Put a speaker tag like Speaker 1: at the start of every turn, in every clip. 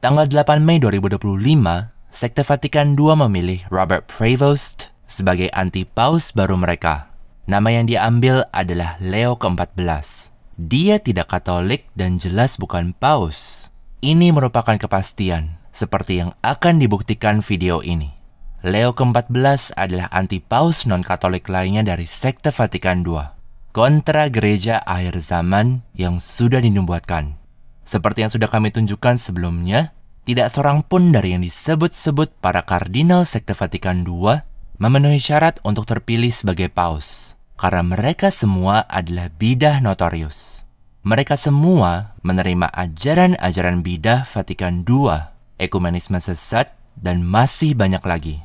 Speaker 1: Tanggal 8 Mei 2025, Sekte Vatikan II memilih Robert Prevost sebagai anti-paus baru mereka. Nama yang diambil adalah Leo ke-14. Dia tidak Katolik dan jelas bukan paus. Ini merupakan kepastian, seperti yang akan dibuktikan video ini. Leo ke-14 adalah anti-paus non-Katolik lainnya dari Sekte Vatikan II, kontra gereja akhir zaman yang sudah dinubuatkan. Seperti yang sudah kami tunjukkan sebelumnya, tidak seorang pun dari yang disebut-sebut para kardinal Sekte Vatikan II memenuhi syarat untuk terpilih sebagai paus, karena mereka semua adalah bidah notorius. Mereka semua menerima ajaran-ajaran bidah Vatikan II, ekumenisme sesat, dan masih banyak lagi.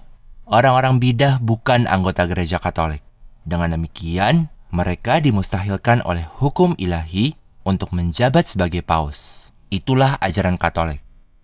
Speaker 1: Orang-orang bidah bukan anggota gereja Katolik. Dengan demikian, mereka dimustahilkan oleh hukum ilahi untuk menjabat sebagai paus. Itulah ajaran Katolik.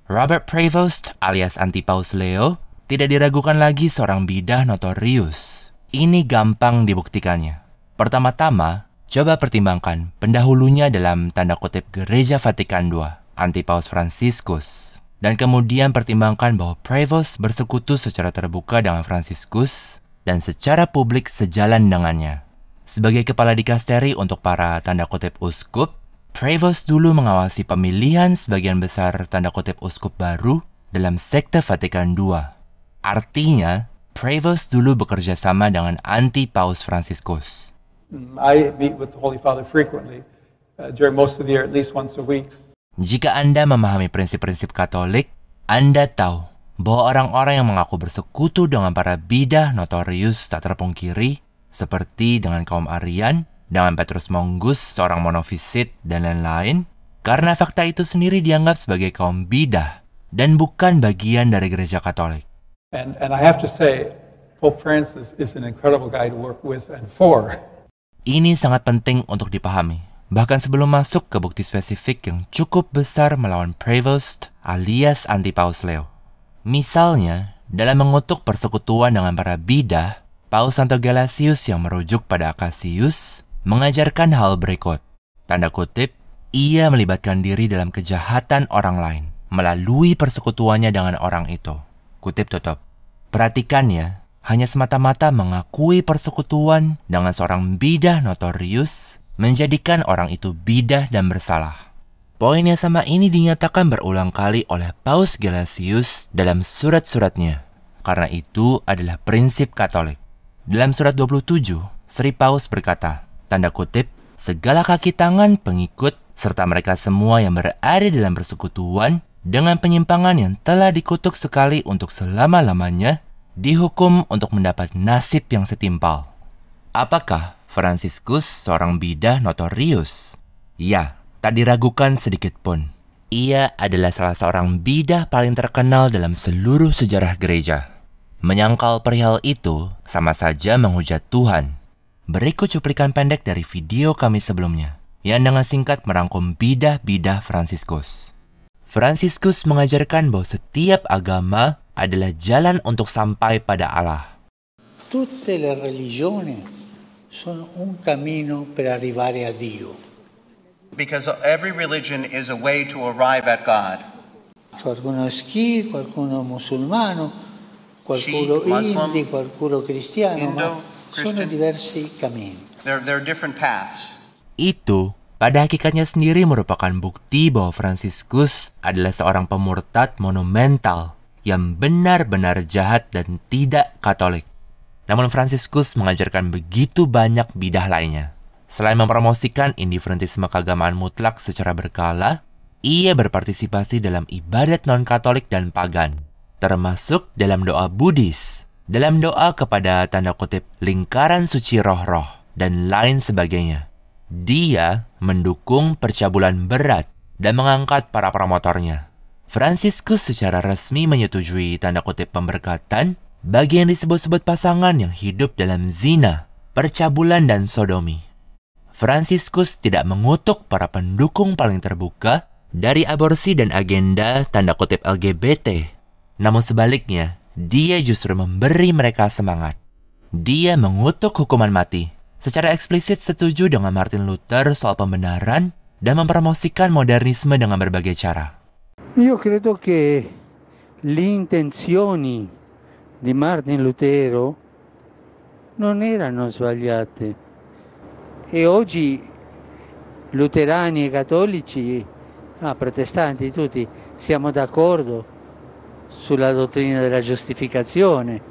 Speaker 1: Robert Prevost alias anti-paus Leo tidak diragukan lagi seorang bidah notorius. Ini gampang dibuktikannya. Pertama-tama, coba pertimbangkan pendahulunya dalam tanda kutip gereja Vatikan II, anti-paus Fransiskus. Dan kemudian pertimbangkan bahwa Prevost bersekutu secara terbuka dengan Fransiskus dan secara publik sejalan dengannya. Sebagai kepala dikasteri untuk para tanda kutip uskup, Prevost dulu mengawasi pemilihan sebagian besar tanda kutip uskup baru dalam Sekte Vatikan II. Artinya, Prevost dulu bekerja sama dengan anti-paus Fransiskus.
Speaker 2: I meet with the Holy Father frequently, during most of the year, at least once a week.
Speaker 1: Jika Anda memahami prinsip-prinsip Katolik, Anda tahu bahwa orang-orang yang mengaku bersekutu dengan para bidah notorius tak terpungkiri, seperti dengan kaum Arian, dengan Petrus Mongus, seorang monofisit, dan lain-lain, karena fakta itu sendiri dianggap sebagai kaum bidah dan bukan bagian dari gereja Katolik.
Speaker 2: And I have to say, Pope Francis is an incredible guy to work with and for.
Speaker 1: Ini sangat penting untuk dipahami, bahkan sebelum masuk ke bukti spesifik yang cukup besar melawan Prevost alias anti-paus Leo. Misalnya, dalam mengutuk persekutuan dengan para bidah, Paus Santo Gelasius yang merujuk pada Akasius mengajarkan hal berikut. Tanda kutip, ia melibatkan diri dalam kejahatan orang lain melalui persekutuannya dengan orang itu. Kutip tutup. Perhatikan ya, hanya semata-mata mengakui persekutuan dengan seorang bidah notorius menjadikan orang itu bidah dan bersalah. Poin yang sama ini dinyatakan berulang kali oleh Paus Gelasius dalam surat-suratnya. Karena itu adalah prinsip Katolik. Dalam surat 27, Sri Paus berkata, tanda kutip, segala kaki tangan pengikut serta mereka semua yang berada dalam persekutuan dengan penyimpangan yang telah dikutuk sekali untuk selama-lamanya dihukum untuk mendapat nasib yang setimpal. Apakah Fransiskus seorang bidah notorius? Ya, tak diragukan sedikit pun. Ia adalah salah seorang bidah paling terkenal dalam seluruh sejarah gereja. Menyangkal perihal itu sama saja menghujat Tuhan. Berikut cuplikan pendek dari video kami sebelumnya, yang dengan singkat merangkum bidah-bidah Fransiskus. Fransiskus mengajarkan bahwa setiap agama adalah jalan untuk sampai pada Allah.
Speaker 3: Tutte le religioni sono un cammino per arrivare a Dio.
Speaker 4: Because every religion is a way to arrive at God.
Speaker 3: Qualcuno è Sikh, qualcuno musulmano, qualcuno Hindi, qualcuno cristiano, ma sono diversi cammini.
Speaker 4: There are different paths.
Speaker 1: Itu pada hakikatnya sendiri merupakan bukti bahwa Fransiskus adalah seorang pemurtad monumental yang benar-benar jahat dan tidak Katolik. Namun Fransiskus mengajarkan begitu banyak bidah lainnya. Selain mempromosikan indifferentisme keagamaan mutlak secara berkala, ia berpartisipasi dalam ibadat non-Katolik dan pagan, termasuk dalam doa Buddhis, dalam doa kepada tanda kutip lingkaran suci roh-roh, dan lain sebagainya. Dia mendukung percabulan berat dan mengangkat para promotornya. Fransiskus secara resmi menyetujui tanda kutip pemberkatan bagi yang disebut-sebut pasangan yang hidup dalam zina, percabulan, dan sodomi. Fransiskus tidak mengutuk para pendukung paling terbuka dari aborsi dan agenda tanda kutip LGBT. Namun sebaliknya, dia justru memberi mereka semangat. Dia mengutuk hukuman mati, secara eksplisit setuju dengan Martin Luther soal pembenaran dan mempromosikan modernisme dengan berbagai cara.
Speaker 3: Io credo che le intenzioni di Martin Lutero non erano sbagliate e oggi luterani e cattolici, protestanti tutti, siamo d'accordo sulla dottrina della giustificazione.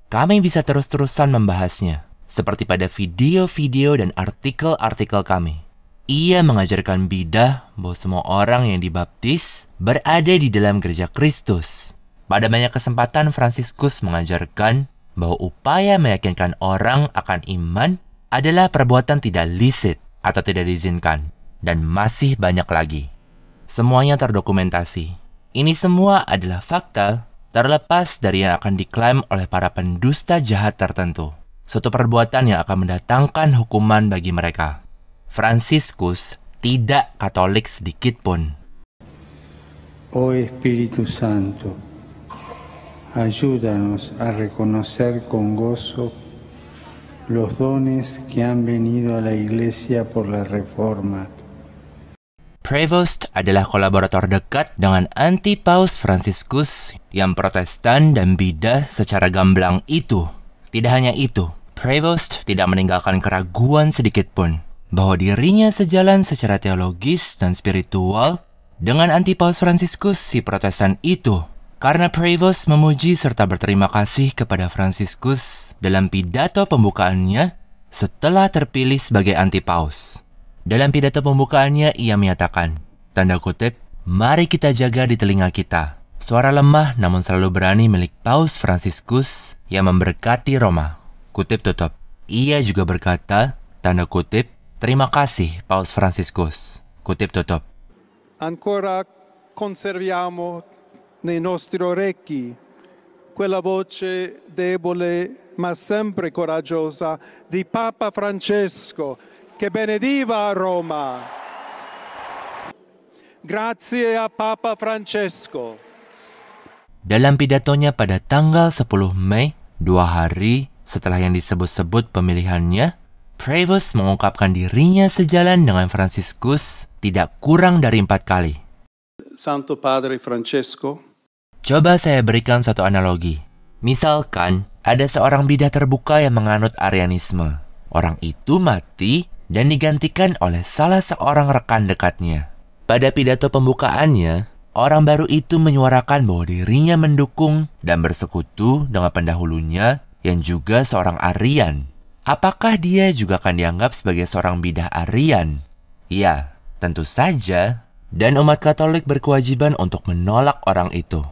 Speaker 1: Kami bisa terus-terusan membahasnya, seperti pada video-video dan artikel-artikel kami. Ia mengajarkan bidah bahwa semua orang yang dibaptis berada di dalam gereja Kristus. Pada banyak kesempatan Fransiskus mengajarkan bahwa upaya meyakinkan orang akan iman adalah perbuatan tidak licit atau tidak diizinkan, dan masih banyak lagi. Semuanya terdokumentasi. Ini semua adalah fakta terlepas dari yang akan diklaim oleh para pendusta jahat tertentu. Suatu perbuatan yang akan mendatangkan hukuman bagi mereka. Fransiskus tidak Katolik sedikit pun.
Speaker 3: Oh Espíritu Santo, ayúdanos a reconocer con gozo los dones que han venido a la Iglesia por la Reforma.
Speaker 1: Prevost adalah kolaborator dekat dengan anti-paus Fransiskus yang Protestan dan bidah secara gamblang itu. Tidak hanya itu, Prevost tidak meninggalkan keraguan sedikit pun bahwa dirinya sejalan secara teologis dan spiritual dengan anti-paus Fransiskus si Protestan itu. Karena Prevost memuji serta berterima kasih kepada Fransiskus dalam pidato pembukaannya setelah terpilih sebagai anti-paus. Dalam pidato pembukaannya ia menyatakan, tanda kutip, "Mari kita jaga di telinga kita. Suara lemah namun selalu berani milik Paus Fransiskus yang memberkati Roma." Kutip tutup. Ia juga berkata, tanda kutip, "Terima kasih Paus Fransiskus." Kutip tutup.
Speaker 5: Ancora conserviamo nei nostri orecchi quella voce debole ma sempre coraggiosa di Papa Francesco che benediva Roma. Grazie a Papa Francesco.
Speaker 1: Dalam pidatonya pada tanggal 10 Mei, 2 hari setelah yang disebut-sebut pemilihannya, Prevost mengungkapkan dirinya sejalan dengan Fransiskus tidak kurang dari 4 kali.
Speaker 5: Santo Padre Francesco.
Speaker 1: Coba saya berikan satu analogi. Misalkan ada seorang bidah terbuka yang menganut Arianisme. Orang itu mati dan digantikan oleh salah seorang rekan dekatnya. Pada pidato pembukaannya, orang baru itu menyuarakan bahwa dirinya mendukung dan bersekutu dengan pendahulunya yang juga seorang Arian. Apakah dia juga akan dianggap sebagai seorang bidah Arian? Ya, tentu saja. Dan umat Katolik berkewajiban untuk menolak orang itu.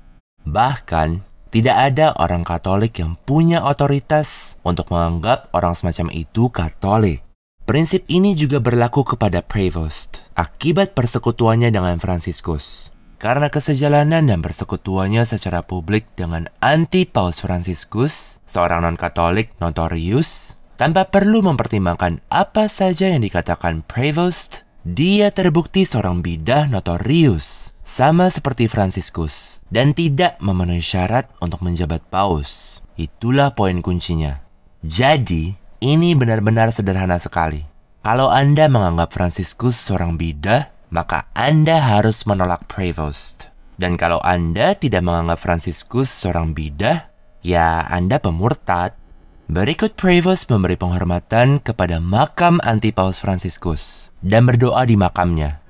Speaker 1: Bahkan, tidak ada orang Katolik yang punya otoritas untuk menganggap orang semacam itu Katolik. Prinsip ini juga berlaku kepada Prevost akibat persekutuannya dengan Fransiskus. Karena kesejalanan dan persekutuannya secara publik dengan anti-Paus Fransiskus, seorang non-Katolik notorius, tanpa perlu mempertimbangkan apa saja yang dikatakan Prevost, dia terbukti seorang bidah notorius, sama seperti Fransiskus, dan tidak memenuhi syarat untuk menjabat paus. Itulah poin kuncinya. Jadi, ini benar-benar sederhana sekali. Kalau Anda menganggap Fransiskus seorang bidah, maka Anda harus menolak Prevost. Dan kalau Anda tidak menganggap Fransiskus seorang bidah, ya Anda pemurtad. Berikut Prevost memberi penghormatan kepada makam anti-Paus Fransiskus dan berdoa di makamnya.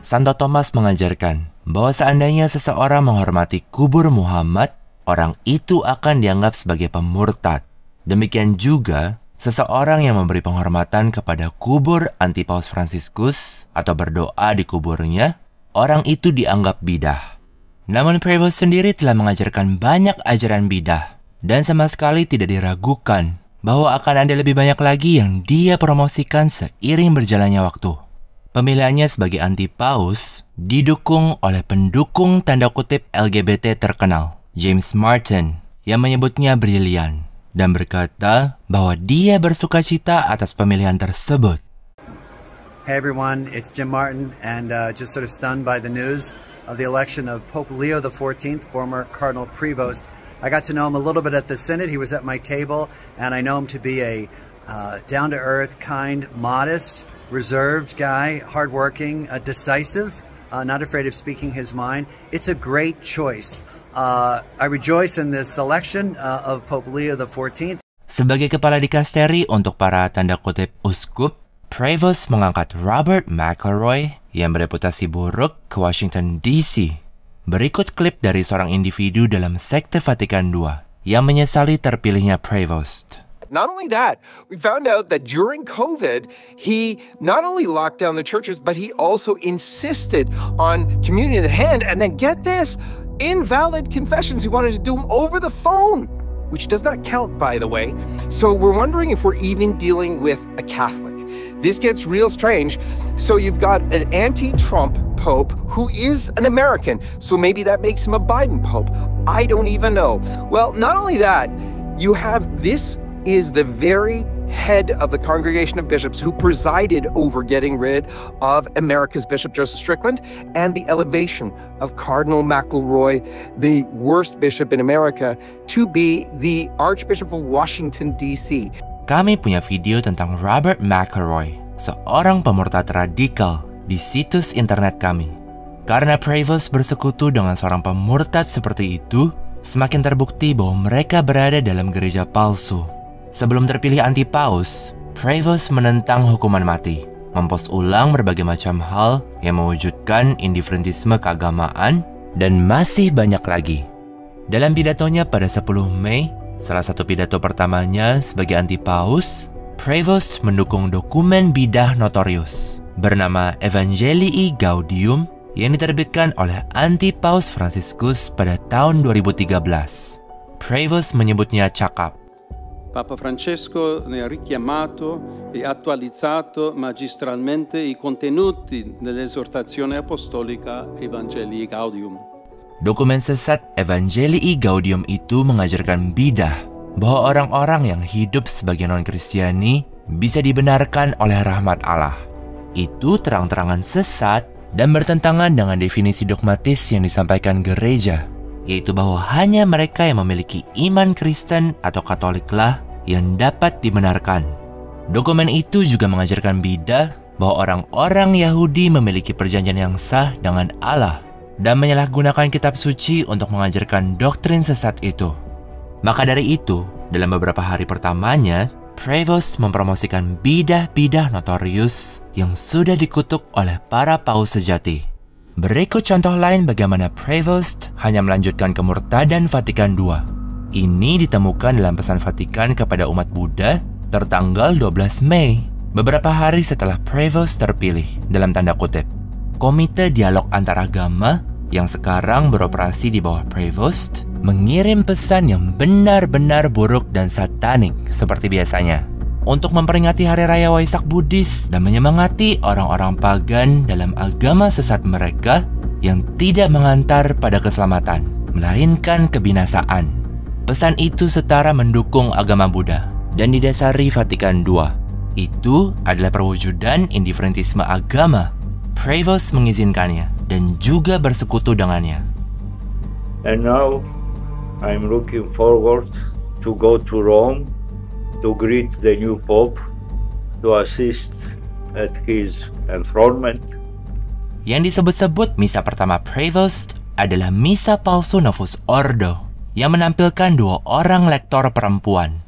Speaker 1: Santo Thomas mengajarkan bahwa seandainya seseorang menghormati kubur Muhammad, orang itu akan dianggap sebagai pemurtad. Demikian juga, seseorang yang memberi penghormatan kepada kubur Antipaus Fransiskus atau berdoa di kuburnya, orang itu dianggap bidah. Namun Prevost sendiri telah mengajarkan banyak ajaran bidah, dan sama sekali tidak diragukan bahwa akan ada lebih banyak lagi yang dia promosikan seiring berjalannya waktu. Pemilihannya sebagai anti-paus didukung oleh pendukung tanda kutip LGBT terkenal, James Martin, yang menyebutnya brilian dan berkata bahwa dia bersukacita atas pemilihan tersebut.
Speaker 6: Hey everyone, it's Jim Martin, and just sort of stunned by the news of the election of Pope Leo XIV, former Cardinal Prevost. I got to know him a little bit at the Synod. He was at my table, and I know him to be a down-to-earth, kind, modest, reserved guy, hardworking, decisive, not afraid of speaking his mind. It's a great choice. I rejoice in this selection of Pope Leo XIV.
Speaker 1: Sebagai kepala dikasteri untuk para tanda kutip uskup, Prevost mengangkat Robert McElroy yang bereputasi buruk ke Washington DC. Berikut klip dari seorang individu dalam Sekte Vatikan II yang menyesali terpilihnya Prevost.
Speaker 7: Not only that, we found out that during COVID, he not only locked down the churches, but he also insisted on communion at hand. And then get this, invalid confessions. He wanted to do them over the phone, which does not count, by the way. So we're wondering if we're even dealing with a Catholic. This gets real strange. So you've got an anti-Trump Pope who is an American. So maybe that makes him a Biden Pope. I don't even know. Well, not only that, you have this is the very head of the Congregation of Bishops who presided over getting rid of America's Bishop Joseph Strickland and the elevation of Cardinal McElroy, the worst bishop in America, to be the Archbishop of Washington, D.C.
Speaker 1: Kami punya video tentang Robert McElroy, seorang pemurtad radikal di situs internet kami. Karena Prevost bersekutu dengan seorang pemurtad seperti itu, semakin terbukti bahwa mereka berada dalam gereja palsu. Sebelum terpilih anti-paus, Prevost menentang hukuman mati, mempost ulang berbagai macam hal yang mewujudkan indifferentisme keagamaan, dan masih banyak lagi. Dalam pidatonya pada 10 Mei, salah satu pidato pertamanya sebagai anti-paus, Prevost mendukung dokumen bidah notorius bernama Evangelii Gaudium yang diterbitkan oleh anti-paus Fransiskus pada tahun 2013. Prevost menyebutnya cakap.
Speaker 5: Papa Francesco ne ha richiamato e attualizzato magistralmente i contenuti dell'esortazione apostolica Evangelii Gaudium.
Speaker 1: Dokumen sesat Evangelii Gaudium itu mengajarkan bidah bahwa orang-orang yang hidup sebagai non-Kristiani bisa dibenarkan oleh rahmat Allah. Itu terang-terangan sesat dan bertentangan dengan definisi dogmatis yang disampaikan gereja, yaitu bahwa hanya mereka yang memiliki iman Kristen atau Katoliklah yang dapat dibenarkan. Dokumen itu juga mengajarkan bidah bahwa orang-orang Yahudi memiliki perjanjian yang sah dengan Allah dan menyalahgunakan kitab suci untuk mengajarkan doktrin sesat itu. Maka dari itu, dalam beberapa hari pertamanya, Prevost mempromosikan bidah-bidah notorius yang sudah dikutuk oleh para paus sejati. Berikut contoh lain bagaimana Prevost hanya melanjutkan kemurtadan Vatikan II. Ini ditemukan dalam pesan Vatikan kepada umat Buddha tertanggal 12 Mei, beberapa hari setelah Prevost terpilih dalam tanda kutip. Komite Dialog Antaragama yang sekarang beroperasi di bawah Prevost mengirim pesan yang benar-benar buruk dan satanik seperti biasanya untuk memperingati Hari Raya Waisak Buddhis dan menyemangati orang-orang pagan dalam agama sesat mereka yang tidak mengantar pada keselamatan, melainkan kebinasaan. Pesan itu setara mendukung agama Buddha dan didasari Vatikan II. Itu adalah perwujudan indifferentisme agama. Prevost mengizinkannya dan juga bersekutu dengannya.
Speaker 8: And now I'm looking forward to go to Rome to greet the new Pope, to assist at his enthronement.
Speaker 1: Yang disebut-sebut misa pertama Prevost adalah misa palsu Novus Ordo yang menampilkan 2 orang lektor perempuan.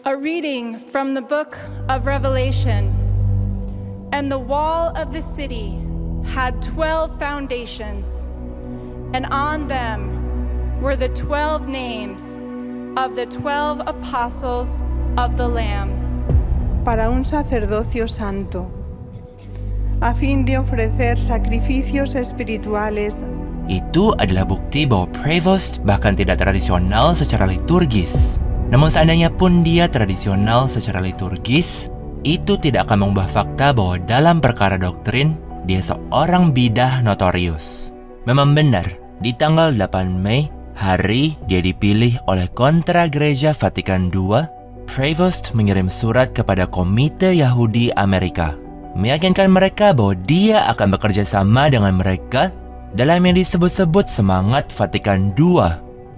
Speaker 9: A reading from the book of Revelation. And the wall of the city had 12 foundations, and on them were the 12 names of the 12 apostles of the Lamb.
Speaker 10: Para un sacerdocio santo, a fin de ofrecer sacrificios espirituales.
Speaker 1: Itu adalah bukti bahwa Prevost bahkan tidak tradisional secara liturgis. Namun seandainya pun dia tradisional secara liturgis, itu tidak akan mengubah fakta bahwa dalam perkara doktrin, dia seorang bidah notorius. Memang benar, di tanggal 8 Mei, hari dia dipilih oleh Kontra Gereja Vatikan II, Prevost mengirim surat kepada Komite Yahudi Amerika, meyakinkan mereka bahwa dia akan bekerja sama dengan mereka dalam yang disebut-sebut semangat Vatikan II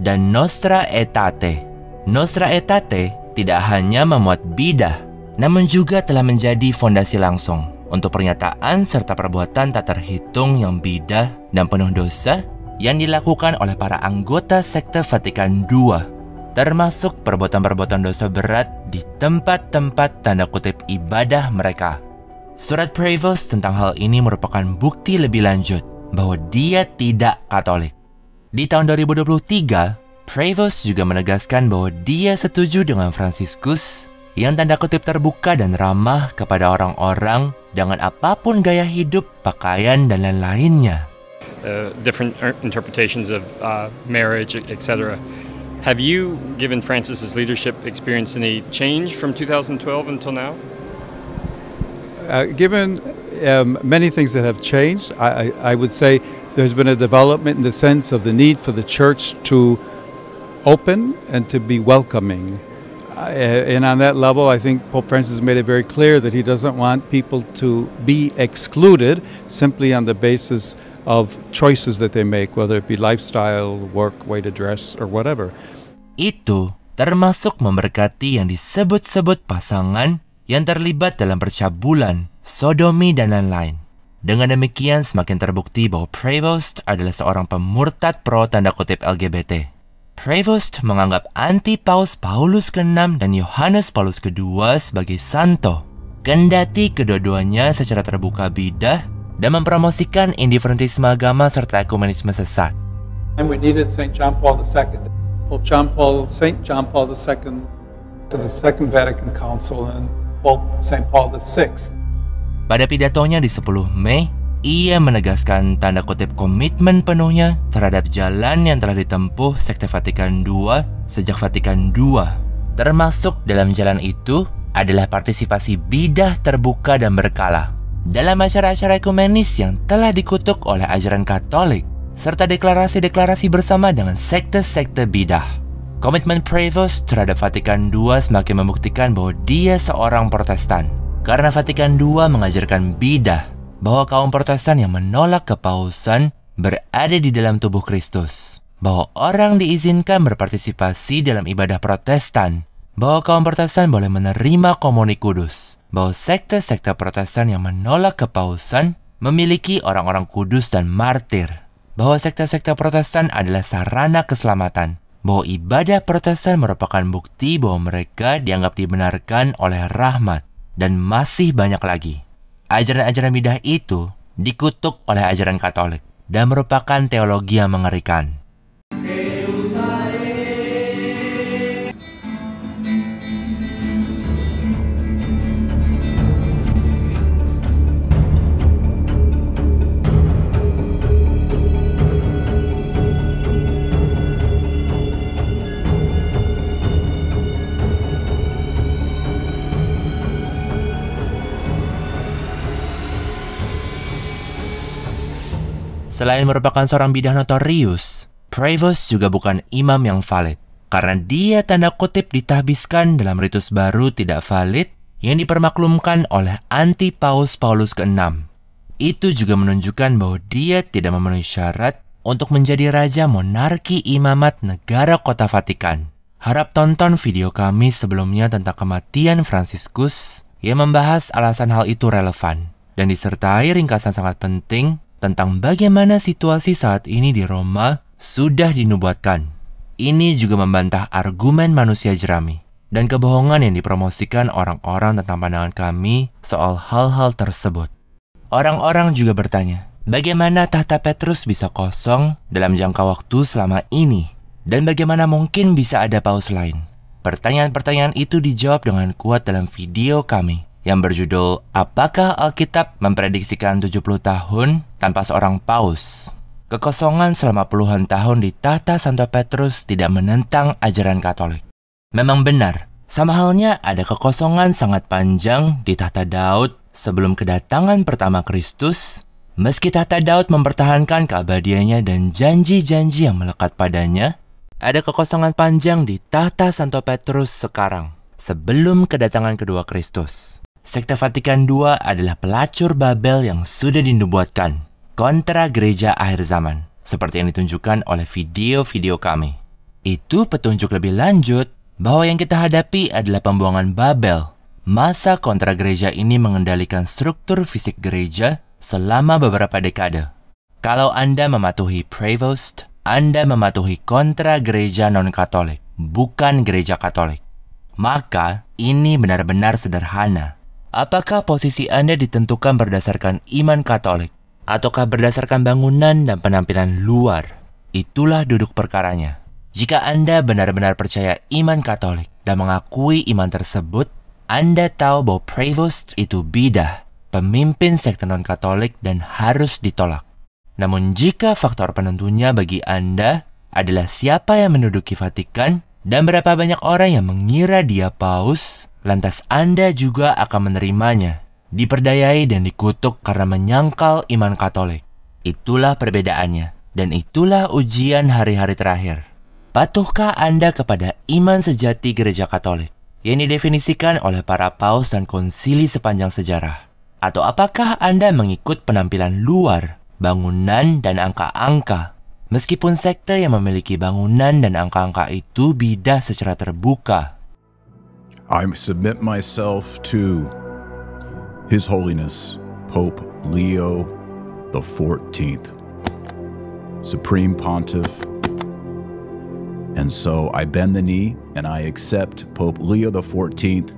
Speaker 1: dan Nostra Aetate. Nostra Aetate tidak hanya memuat bidah, namun juga telah menjadi fondasi langsung untuk pernyataan serta perbuatan tak terhitung yang bidah dan penuh dosa yang dilakukan oleh para anggota sekte Vatikan II, termasuk perbuatan-perbuatan dosa berat di tempat-tempat tanda kutip ibadah mereka. Surat Prevost tentang hal ini merupakan bukti lebih lanjut bahwa dia tidak Katolik. Di tahun 2023, Prevost juga menegaskan bahwa dia setuju dengan Fransiskus yang tanda kutip terbuka dan ramah kepada orang-orang dengan apapun gaya hidup, pakaian, dan lain-lainnya.
Speaker 11: Different interpretations of marriage, etc. Have you, given Francis's leadership, experienced any change from 2012 until now?
Speaker 2: Given many things that have changed, I would say there's been a development in the sense of the need for the church to open and to be welcoming. And on that level, I think Pope Francis made it very clear that he doesn't want people to be excluded simply on the basis of choices that they make, whether it be lifestyle, work, way to dress, or whatever.
Speaker 1: Itu termasuk memberkati yang disebut-sebut pasangan yang terlibat dalam percabulan, sodomi, dan lain-lain. Dengan demikian semakin terbukti bahwa Prevost adalah seorang pemurtad pro tanda kutip LGBT. Prevost menganggap anti-Paus Paulus ke-6 dan Yohanes Paulus II sebagai santo, kendati kedua-duanya secara terbuka bidah dan mempromosikan indiferentisme agama serta ekumenisme sesat.
Speaker 2: And we needed St. John Paul II. St. John Paul II to the Second Vatican Council and Pope St. Paul VI.
Speaker 1: Pada pidatonya di 10 Mei, ia menegaskan tanda kutip komitmen penuhnya terhadap jalan yang telah ditempuh Sekte Vatikan II sejak Vatikan II. Termasuk dalam jalan itu adalah partisipasi bidah terbuka dan berkala dalam acara-acara ekumenis yang telah dikutuk oleh ajaran Katolik, serta deklarasi-deklarasi bersama dengan sekte-sekte bidah. Komitmen Prevost terhadap Vatikan II semakin membuktikan bahwa dia seorang Protestan, karena Vatikan II mengajarkan bidah bahwa kaum Protestan yang menolak kepausan berada di dalam tubuh Kristus, bahwa orang diizinkan berpartisipasi dalam ibadah Protestan, bahwa kaum Protestan boleh menerima komuni kudus, bahwa sekte-sekte Protestan yang menolak kepausan memiliki orang-orang kudus dan martir, bahwa sekte-sekte Protestan adalah sarana keselamatan, bahwa ibadah Protestan merupakan bukti bahwa mereka dianggap dibenarkan oleh rahmat, dan masih banyak lagi. Ajaran-ajaran bidah itu dikutuk oleh ajaran Katolik dan merupakan teologi yang mengerikan. Selain merupakan seorang bidah notorius, Prevost juga bukan imam yang valid, karena dia tanda kutip ditahbiskan dalam ritus baru tidak valid yang dipermaklumkan oleh anti-Paus Paulus ke-6. Itu juga menunjukkan bahwa dia tidak memenuhi syarat untuk menjadi raja monarki imamat negara kota Vatikan. Harap tonton video kami sebelumnya tentang kematian Fransiskus yang membahas alasan hal itu relevan, dan disertai ringkasan sangat penting tentang bagaimana situasi saat ini di Roma sudah dinubuatkan. Ini juga membantah argumen manusia jerami dan kebohongan yang dipromosikan orang-orang tentang pandangan kami soal hal-hal tersebut. Orang-orang juga bertanya, Bagaimana tahta Petrus bisa kosong dalam jangka waktu selama ini? Dan bagaimana mungkin bisa ada paus lain? Pertanyaan-pertanyaan itu dijawab dengan kuat dalam video kami yang berjudul Apakah Alkitab memprediksikan 70 tahun tanpa seorang paus? Kekosongan selama puluhan tahun di tahta Santo Petrus tidak menentang ajaran Katolik. Memang benar, sama halnya ada kekosongan sangat panjang di tahta Daud sebelum kedatangan pertama Kristus. Meski tahta Daud mempertahankan keabadiannya dan janji-janji yang melekat padanya, ada kekosongan panjang di tahta Santo Petrus sekarang, sebelum kedatangan kedua Kristus. Sekte Vatikan II adalah pelacur Babel yang sudah dinubuatkan kontra gereja akhir zaman, seperti yang ditunjukkan oleh video-video kami. Itu petunjuk lebih lanjut bahwa yang kita hadapi adalah pembuangan Babel. Masa kontra gereja ini mengendalikan struktur fisik gereja selama beberapa dekade. Kalau Anda mematuhi Prevost, Anda mematuhi kontra gereja non-Katolik, bukan gereja Katolik. Maka, ini benar-benar sederhana. Apakah posisi Anda ditentukan berdasarkan iman Katolik, ataukah berdasarkan bangunan dan penampilan luar? Itulah duduk perkaranya. Jika Anda benar-benar percaya iman Katolik dan mengakui iman tersebut, Anda tahu bahwa Prevost itu bidah, pemimpin sekte non-Katolik dan harus ditolak. Namun jika faktor penentunya bagi Anda adalah siapa yang menduduki Vatikan dan berapa banyak orang yang mengira dia paus, lantas Anda juga akan menerimanya, diperdayai dan dikutuk karena menyangkal iman Katolik. Itulah perbedaannya, dan itulah ujian hari-hari terakhir. Patuhkah Anda kepada iman sejati gereja Katolik yang didefinisikan oleh para paus dan konsili sepanjang sejarah? Atau apakah Anda mengikut penampilan luar, bangunan, dan angka-angka? Meskipun sekte yang memiliki bangunan dan angka-angka itu bidah secara terbuka.
Speaker 12: I submit myself to His Holiness Pope Leo the 14th, Supreme Pontiff. And so I bend the knee and I accept Pope Leo the 14th,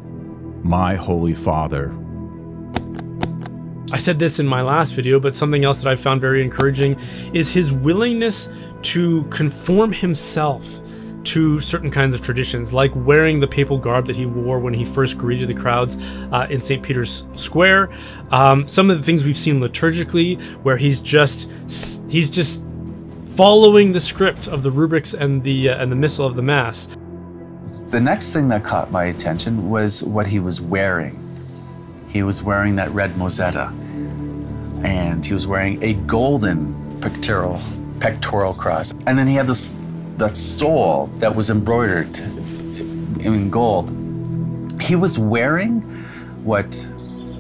Speaker 12: my Holy Father.
Speaker 13: I said this in my last video, but something else that I found very encouraging is his willingness to conform himself to certain kinds of traditions, like wearing the papal garb that he wore when he first greeted the crowds in St. Peter's Square. Some of the things we've seen liturgically, where he's just following the script of the rubrics and the missal of the Mass.
Speaker 14: The next thing that caught my attention was what he was wearing. He was wearing that red mosetta, and he was wearing a golden pectoral cross. And then he had that stole that was embroidered in gold. He was wearing what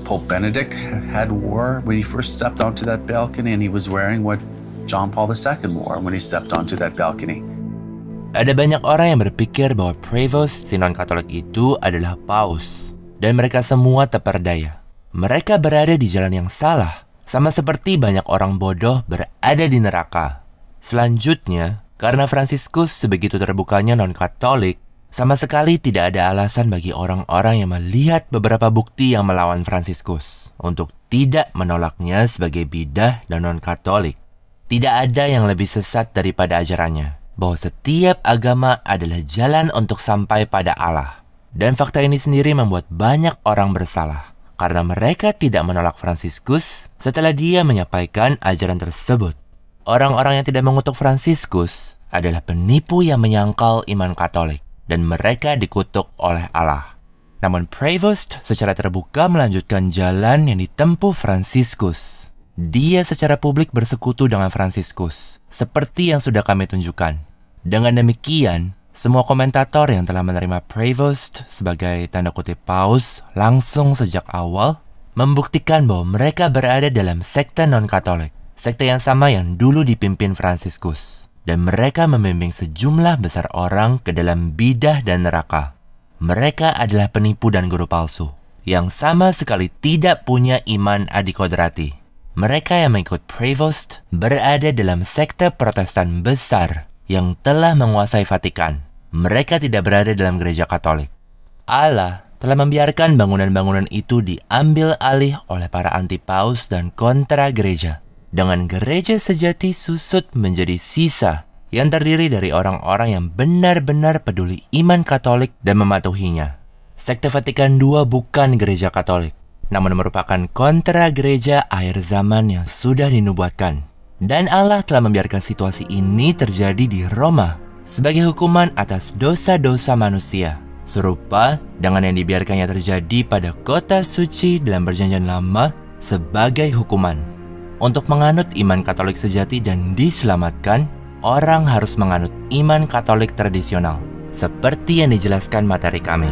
Speaker 14: Pope Benedict had wore when he first stepped onto that balcony, and he was wearing what John Paul II wore when he stepped onto that balcony.
Speaker 1: Ada banyak orang yang berpikir bahwa Prevost si non-Katolik itu adalah paus, dan mereka semua terperdaya. Mereka berada di jalan yang salah, sama seperti banyak orang bodoh berada di neraka. Selanjutnya, karena Fransiskus sebegitu terbukanya non-Katolik, sama sekali tidak ada alasan bagi orang-orang yang melihat beberapa bukti yang melawan Fransiskus untuk tidak menolaknya sebagai bidah dan non-Katolik. Tidak ada yang lebih sesat daripada ajarannya, bahwa setiap agama adalah jalan untuk sampai pada Allah. Dan fakta ini sendiri membuat banyak orang bersalah, karena mereka tidak menolak Fransiskus setelah dia menyampaikan ajaran tersebut. Orang-orang yang tidak mengutuk Fransiskus adalah penipu yang menyangkal iman Katolik, dan mereka dikutuk oleh Allah. Namun Prevost secara terbuka melanjutkan jalan yang ditempuh Fransiskus. Dia secara publik bersekutu dengan Fransiskus, seperti yang sudah kami tunjukkan. Dengan demikian, semua komentator yang telah menerima Prevost sebagai tanda kutip paus langsung sejak awal membuktikan bahwa mereka berada dalam sekte non-Katolik, sekte yang sama yang dulu dipimpin Fransiskus, dan mereka membimbing sejumlah besar orang ke dalam bidah dan neraka. Mereka adalah penipu dan guru palsu yang sama sekali tidak punya iman adikodrati. Mereka yang mengikut Prevost berada dalam sekte Protestan besar yang telah menguasai Vatikan. Mereka tidak berada dalam gereja Katolik. Allah telah membiarkan bangunan-bangunan itu diambil alih oleh para anti-paus dan kontra gereja. dengan gereja sejati susut menjadi sisa yang terdiri dari orang-orang yang benar-benar peduli iman Katolik dan mematuhinya. Sekte Vatikan II bukan gereja Katolik, namun merupakan kontra gereja akhir zaman yang sudah dinubuatkan. Dan Allah telah membiarkan situasi ini terjadi di Roma sebagai hukuman atas dosa-dosa manusia, serupa dengan yang dibiarkannya terjadi pada kota suci dalam Perjanjian Lama sebagai hukuman. Untuk menganut iman Katolik sejati dan diselamatkan, orang harus menganut iman Katolik tradisional, seperti yang dijelaskan materi kami.